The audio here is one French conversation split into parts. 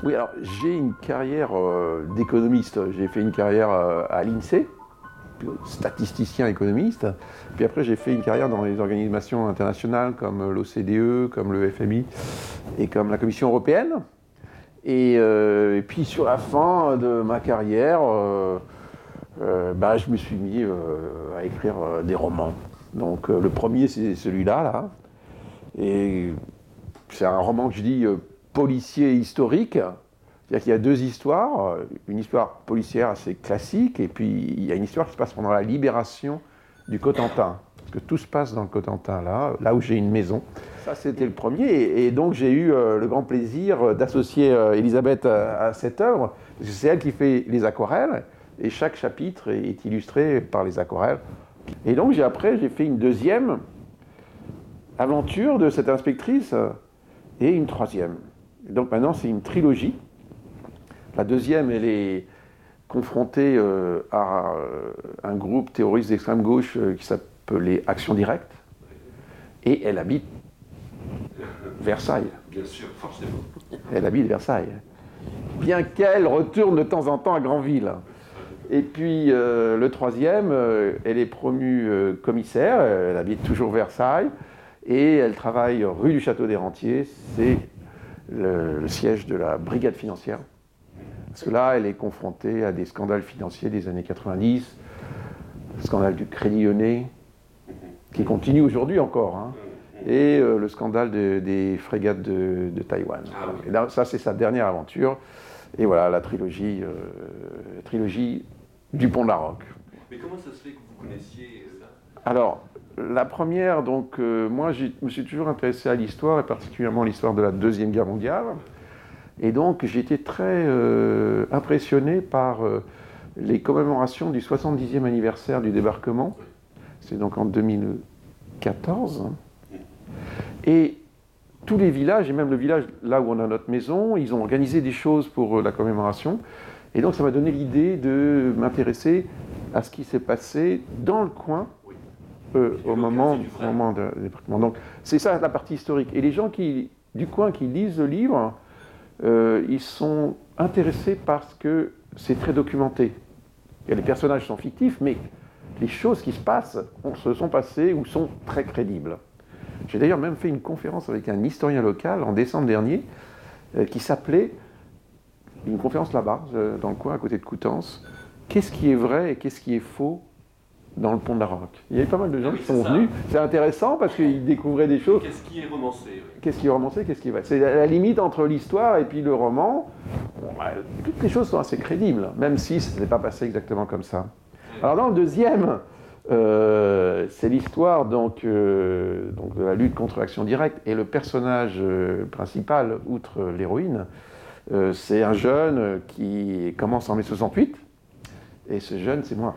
Oui, alors j'ai une carrière d'économiste. J'ai fait une carrière à l'INSEE, statisticien économiste. Puis après, j'ai fait une carrière dans les organisations internationales comme l'OCDE, comme le FMI et comme la Commission européenne. Et puis sur la fin de ma carrière, je me suis mis à écrire des romans. Donc le premier, c'est celui-là, là. Et c'est un roman que je dis policier historique. C'est-à-dire qu'il y a deux histoires, une histoire policière assez classique, et puis il y a une histoire qui se passe pendant la libération du Cotentin. Parce que tout se passe dans le Cotentin, là où j'ai une maison. Ça, c'était le premier, et donc j'ai eu le grand plaisir d'associer Elisabeth à cette œuvre, parce que c'est elle qui fait les aquarelles, et chaque chapitre est illustré par les aquarelles. Et donc après, j'ai fait une deuxième aventure de cette inspectrice, et une troisième. Et donc maintenant, c'est une trilogie. La deuxième, elle est confrontée à un groupe terroriste d'extrême gauche qui s'appelait Action Directe, et elle habite Versailles. Bien sûr, forcément. Elle habite Versailles. Bien qu'elle retourne de temps en temps à Granville. Et puis le troisième, elle est promue commissaire, elle habite toujours Versailles, et elle travaille rue du Château des Rentiers, c'est le siège de la brigade financière. Parce que là, elle est confrontée à des scandales financiers des années 90, le scandale du Crédit Lyonnais, qui continue aujourd'hui encore, hein, et le scandale des frégates de Taïwan. Et là, ça, c'est sa dernière aventure. Et voilà, la trilogie du Pont de la Roque. Mais comment ça se fait que vous connaissiez ça? Alors, la première, donc, moi, je me suis toujours intéressé à l'histoire, et particulièrement l'histoire de la Deuxième Guerre mondiale. Et donc, j'ai été très impressionné par les commémorations du 70e anniversaire du débarquement. C'est donc en 2014. Et tous les villages, et même le village là où on a notre maison, ils ont organisé des choses pour la commémoration. Et donc, ça m'a donné l'idée de m'intéresser à ce qui s'est passé dans le coin au moment du débarquement. Donc, c'est ça la partie historique. Et les gens du coin qui lisent le livre, ils sont intéressés parce que c'est très documenté. Et les personnages sont fictifs, mais les choses qui se passent se sont passées ou sont très crédibles. J'ai d'ailleurs même fait une conférence avec un historien local en décembre dernier qui s'appelait, une conférence là-bas, dans le coin à côté de Coutances, qu'est-ce qui est vrai et qu'est-ce qui est faux dans le Pont de la Roque. Il y avait pas mal de gens qui sont venus. C'est intéressant parce qu'ils découvraient des choses. Qu'est-ce qui est romancé? Qu'est-ce qui est romancé, qu'est-ce qui est vrai? C'est la limite entre l'histoire et puis le roman. Bon, toutes les choses sont assez crédibles, même si ça ne s'est pas passé exactement comme ça. Alors dans le deuxième, c'est l'histoire donc de la lutte contre l'action directe, et le personnage principal, outre l'héroïne, c'est un jeune qui commence en mai 68, et ce jeune, c'est moi.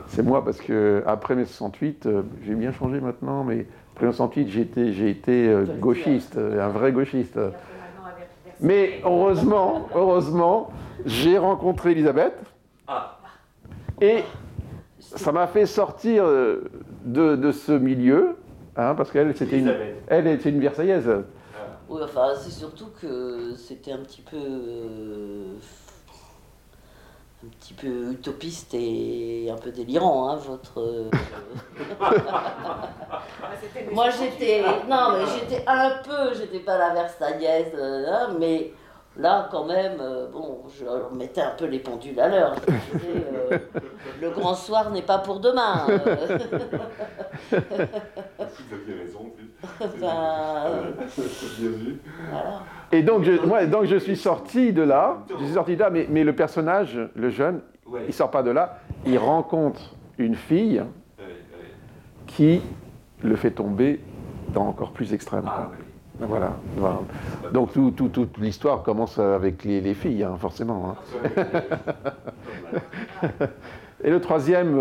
C'est moi parce que après mai 68, j'ai bien changé maintenant, mais après mai 68, j'ai été gauchiste, un vrai gauchiste. Mais heureusement, j'ai rencontré Elisabeth, et ça m'a fait sortir de ce milieu, hein, parce qu'elle, c'était une Versaillaise. Oui, enfin, c'est surtout que c'était un petit peu utopiste et un peu délirant, hein, votre... Moi, j'étais pas la Versaillaise, mais là, quand même, je mettais un peu les pendules à l'heure. Je disais, le grand soir n'est pas pour demain. Vous aviez raison, en plus. Bien vu. Voilà. Et donc, je suis sorti de là, mais le personnage, le jeune, il sort pas de là, il rencontre une fille qui le fait tomber dans encore plus extrême. Voilà. Donc toute l'histoire commence avec les filles, hein, forcément. Hein. Et le troisième,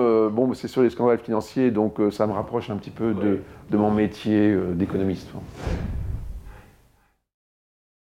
c'est sur les scandales financiers, donc ça me rapproche un petit peu de mon métier d'économiste.